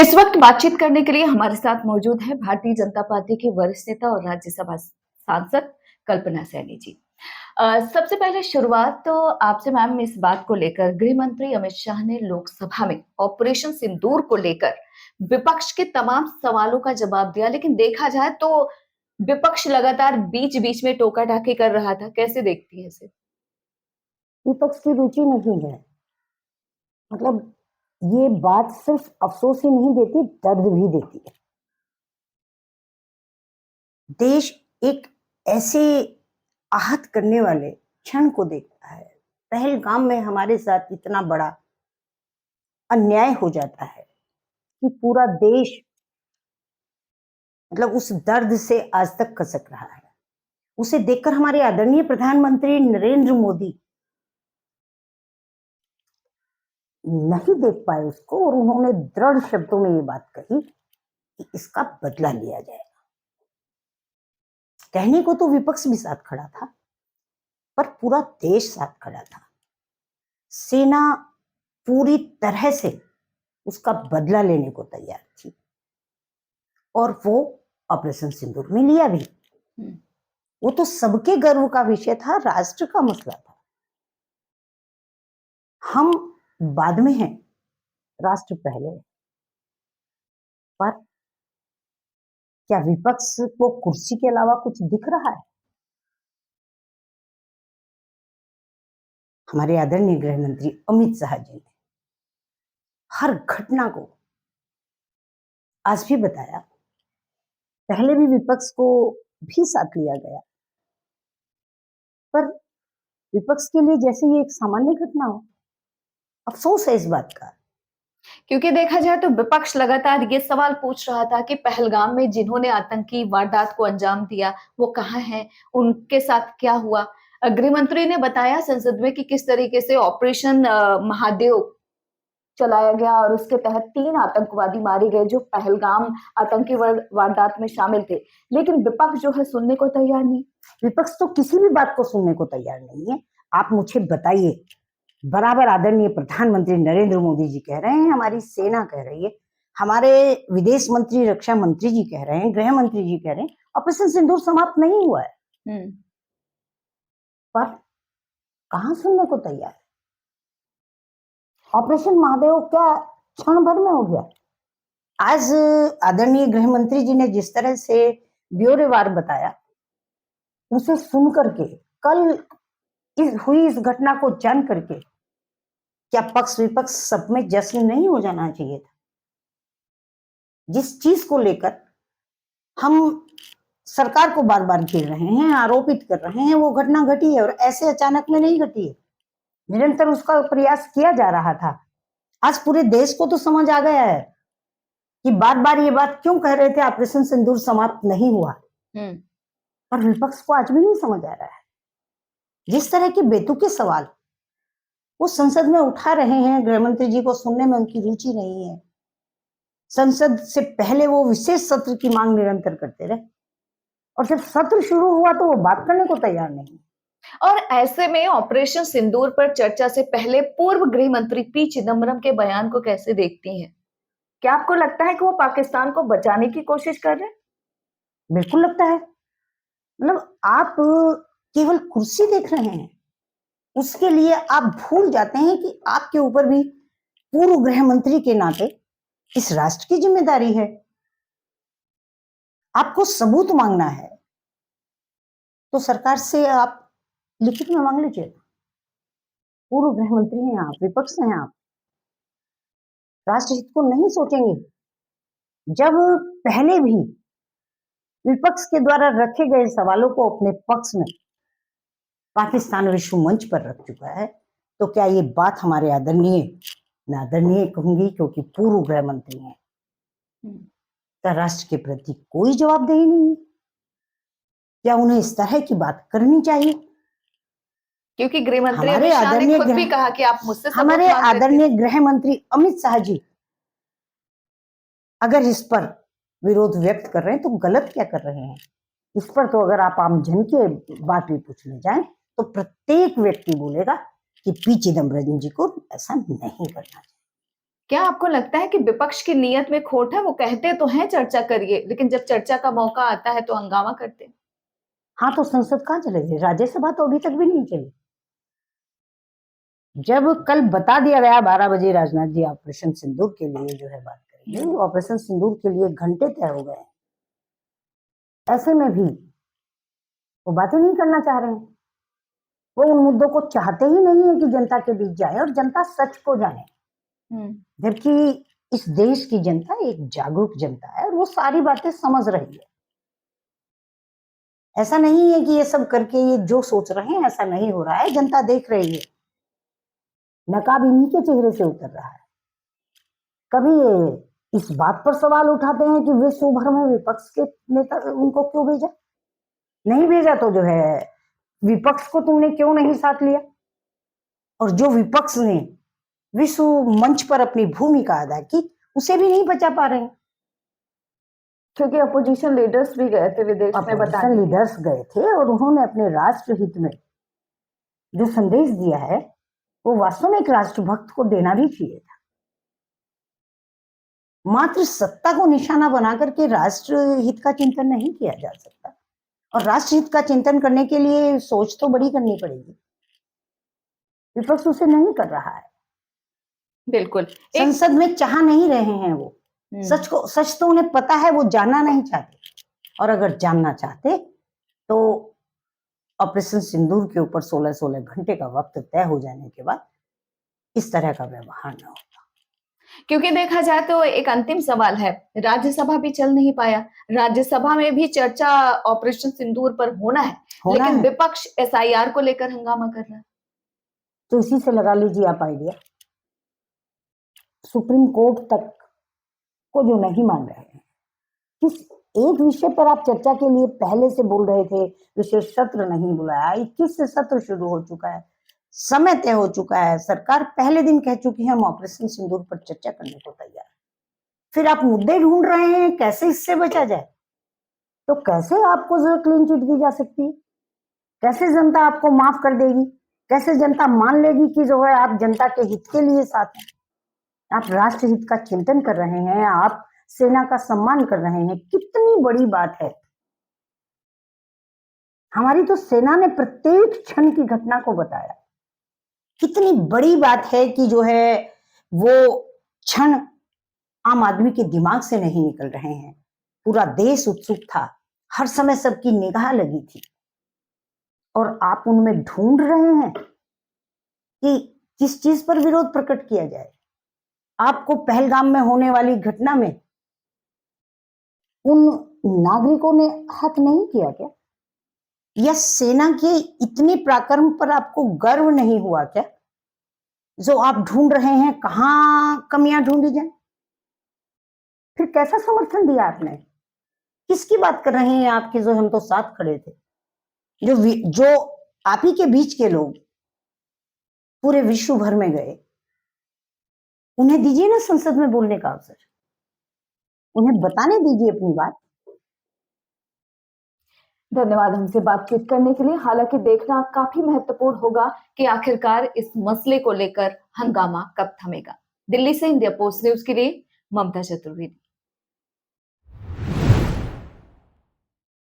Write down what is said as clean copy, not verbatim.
इस वक्त बातचीत करने के लिए हमारे साथ मौजूद है भारतीय जनता पार्टी के वरिष्ठ नेता और राज्यसभा सांसद कल्पना सैनी जी। सबसे पहले शुरुआत तो आपसे मैम इस बात को लेकर गृह मंत्री अमित शाह ने लोकसभा में ऑपरेशन सिंदूर को लेकर विपक्ष के तमाम सवालों का जवाब दिया, लेकिन देखा जाए तो विपक्ष लगातार बीच-बीच में टोका-टाकी कर रहा था। कैसे देखती है इसे? विपक्ष की रुचि नहीं है। मतलब ये बात सिर्फ अफ़सोस ही नहीं देती, दर्द भी देती है। देश एक ऐसे आहत करने वाले क्षण को देखता है। पहलगाम में हमारे साथ इतना बड़ा अन्याय हो जाता है कि पूरा देश मतलब उस दर्द से आज तक कसक रहा है। उसे देखकर हमारे आदरणीय प्रधानमंत्री नरेंद्र मोदी नहीं देख पाए उसको और उन्होंने दृढ़ शब्दों में ये बात कही कि इसका बदला लिया जाएगा। कहने को तो विपक्ष भी साथ खड़ा था, पर पूरा देश साथ खड़ा था। सेना पूरी तरह से उसका बदला लेने को तैयार थी और वो ऑपरेशन सिंदूर में लिया भी। वो तो सबके गर्व का विषय था, राष्ट्र का मसला था। हम बाद में हैं, राष्ट्र पहले है। पर क्या विपक्ष को कुर्सी के अलावा कुछ दिख रहा है? हमारे आदरणीय गृह मंत्री अमित शाह जी ने हर घटना को आज भी बताया। पहले भी विपक्ष को भी साथ लिया गया, पर विपक्ष के लिए जैसे ये एक सामान्य घटना हो। अफसोस है इस बात का। क्योंकि देखा जाए तो विपक्ष लगातार ये सवाल पूछ रहा था कि पहलगाम में जिन्होंने आतंकी वारदात को अंजाम दिया वो कहाँ हैं, उनके साथ क्या हुआ। गृह मंत्री ने बताया संसद में कि किस तरीके से ऑपरेशन महादेव चलाया गया और उसके तहत 3 आतंकवादी मारे गए जो पहलगाम आतंकी वारदात में शामिल थे। लेकिन विपक्ष जो है सुनने को तैयार नहीं। विपक्ष तो किसी भी बात को सुनने को तैयार नहीं है। आप मुझे बताइए, बराबर आदरणीय प्रधानमंत्री नरेंद्र मोदी जी कह रहे हैं, हमारी सेना कह रही है, हमारे विदेश मंत्री रक्षा मंत्री जी कह रहे हैं, गृह मंत्री जी कह रहे हैं, ऑपरेशन सिंदूर समाप्त नहीं हुआ है। पर कहां सुनने को तैयार है? ऑपरेशन महादेव क्या क्षण भर में हो गया? आज आदरणीय गृह मंत्री जी ने जिस तरह से ब्यौरेवार बताया, उसे सुन करके, कल हुई इस घटना को जान करके क्या पक्ष विपक्ष सब में जश्न नहीं हो जाना चाहिए था? जिस चीज को लेकर हम सरकार को बार बार घेर रहे हैं, आरोपित कर रहे हैं, वो घटना घटी है और ऐसे अचानक में नहीं घटी है। निरंतर उसका प्रयास किया जा रहा था। आज पूरे देश को तो समझ आ गया है कि बार बार ये बात क्यों कह रहे थे ऑपरेशन सिंदूर समाप्त नहीं हुआ, पर विपक्ष को आज भी नहीं समझ आ रहा है। जिस तरह के बेतुके सवाल वो संसद में उठा रहे हैं, गृह मंत्री जी को सुनने में उनकी रुचि नहीं है। संसद से पहले वो विशेष सत्र की मांग निरंतर करते रहे और जब सत्र शुरू हुआ तो वो बात करने को तैयार नहीं। और ऐसे में ऑपरेशन सिंदूर पर चर्चा से पहले पूर्व गृह मंत्री पी चिदम्बरम के बयान को कैसे देखती हैं? क्या आपको लगता है कि वो पाकिस्तान को बचाने की कोशिश कर रहे हैं? बिल्कुल लगता है। मतलब आप केवल कुर्सी देख रहे हैं, उसके लिए आप भूल जाते हैं कि आपके ऊपर भी पूर्व गृह मंत्री के नाते इस राष्ट्र की जिम्मेदारी है। आपको सबूत मांगना है तो सरकार से आप लिखित में मांग लीजिए। पूर्व गृह मंत्री हैं आप, विपक्ष हैं आप, राष्ट्रहित को नहीं सोचेंगे। जब पहले भी विपक्ष के द्वारा रखे गए सवालों को अपने पक्ष में पाकिस्तान विश्व मंच पर रख चुका है, तो क्या ये बात हमारे आदरणीय, मैं आदरणीय कहूंगी क्योंकि पूर्व गृह मंत्री हैं, क्या राष्ट्र के प्रति कोई जवाबदेही नहीं है? क्या उन्हें इस तरह की बात करनी चाहिए? क्योंकि गृह मंत्री अमित शाह ने खुद भी कहा कि आप मुझसे हमारे आदरणीय गृह मंत्री अमित शाह जी अगर इस पर विरोध व्यक्त कर रहे हैं तो गलत क्या कर रहे हैं? इस पर तो अगर आप आम जन के बात भी पूछने जाएं तो प्रत्येक व्यक्ति बोलेगा कि पी चिदम्बरम जी को ऐसा नहीं करना चाहिए। क्या आपको लगता है कि विपक्ष की नीयत में खोट है? वो कहते तो हैं चर्चा करिए, लेकिन जब चर्चा का मौका आता है तो हंगामा करते हैं। हाँ, तो संसद कहाँ चलेगी? राज्यसभा तो अभी तक भी नहीं चली। जब कल बता दिया गया 12 बजे राजनाथ जी ऑपरेशन सिंदूर के लिए जो है बात करेंगे, ऑपरेशन सिंदूर के लिए घंटे तय हो गए। ऐसे में भी वो बातें नहीं करना चाह रहे हैं। वो उन मुद्दों को चाहते ही नहीं है कि जनता के बीच जाए और जनता सच को जाने। जबकि इस देश की जनता एक जागरूक जनता है और वो सारी बातें समझ रही है। ऐसा नहीं है कि ये सब करके ये जो सोच रहे हैं ऐसा नहीं हो रहा है, जनता देख रही है। नकाब इन्हीं के चेहरे से उतर रहा है। कभी ये इस बात पर सवाल उठाते हैं कि विश्व भर में विपक्ष के नेता उनको क्यों भेजा? नहीं भेजा तो जो है विपक्ष को तुमने क्यों नहीं साथ लिया? और जो विपक्ष ने विश्व मंच पर अपनी भूमिका अदा की उसे भी नहीं बचा पा रहे हैं। क्योंकि अपोजिशन लीडर्स भी गए थे विदेश में बताने अपोजिशन के लिए। लीडर्स गए थे और उन्होंने अपने राष्ट्र हित में जो संदेश दिया है वो वास्तव में एक राष्ट्रभक्त को देना भी चाहिए था। मात्र सत्ता को निशाना बना करके राष्ट्र हित का चिंतन नहीं किया जा सकता और राष्ट्र हित का चिंतन करने के लिए सोच तो बड़ी करनी पड़ेगी। विपक्ष उसे नहीं कर रहा है। बिल्कुल। संसद में चाह नहीं रहे हैं वो। सच तो उन्हें पता है, वो जानना नहीं चाहते। और अगर जानना चाहते तो ऑपरेशन सिंदूर के ऊपर 16-16 घंटे का वक्त तय हो जाने के बाद इस तरह का व्यवहार न होता। क्योंकि देखा जाए तो एक अंतिम सवाल है, राज्यसभा भी चल नहीं पाया। राज्यसभा में भी चर्चा ऑपरेशन सिंदूर पर होना है, लेकिन विपक्ष एसआईआर को लेकर हंगामा कर रहा है। तो इसी से लगा लीजिए आप आइडिया। सुप्रीम कोर्ट तक को जो नहीं मान रहे हैं, किस एक विषय पर आप चर्चा के लिए पहले से बोल रहे थे, विशेष सत्र नहीं बुलाया, 21 से सत्र शुरू हो चुका है, समय तय हो चुका है, सरकार पहले दिन कह चुकी है हम ऑपरेशन सिंदूर पर चर्चा करने को तैयार। फिर आप मुद्दे ढूंढ रहे हैं कैसे इससे बचा जाए। तो कैसे आपको जो क्लीन चिट दी जा सकती है? कैसे जनता आपको माफ कर देगी? कैसे जनता मान लेगी कि जो है आप जनता के हित के लिए साथ हैं, आप राष्ट्र हित का चिंतन कर रहे हैं, आप सेना का सम्मान कर रहे हैं? कितनी बड़ी बात है। हमारी तो सेना ने प्रत्येक क्षण की घटना को बताया। कितनी बड़ी बात है कि जो है वो क्षण आम आदमी के दिमाग से नहीं निकल रहे हैं। पूरा देश उत्सुक था, हर समय सबकी निगाह लगी थी और आप उनमें ढूंढ रहे हैं कि किस चीज पर विरोध प्रकट किया जाए। आपको पहलगाम में होने वाली घटना में उन नागरिकों ने हक नहीं किया क्या? या सेना के इतने पराक्रम पर आपको गर्व नहीं हुआ क्या? जो आप ढूंढ रहे हैं कहां कमियां ढूंढी जाए। फिर कैसा समर्थन दिया आपने? किसकी बात कर रहे हैं आपके? जो हम तो साथ खड़े थे, जो आप ही के बीच के लोग पूरे विश्व भर में गए, उन्हें दीजिए ना संसद में बोलने का अवसर, उन्हें बताने दीजिए अपनी बात। धन्यवाद हमसे बातचीत करने के लिए। हालांकि देखना काफी महत्वपूर्ण होगा कि आखिरकार इस मसले को लेकर हंगामा कब थमेगा। दिल्ली से इंडिया पोस्ट न्यूज के लिए ममता चतुर्वेदी।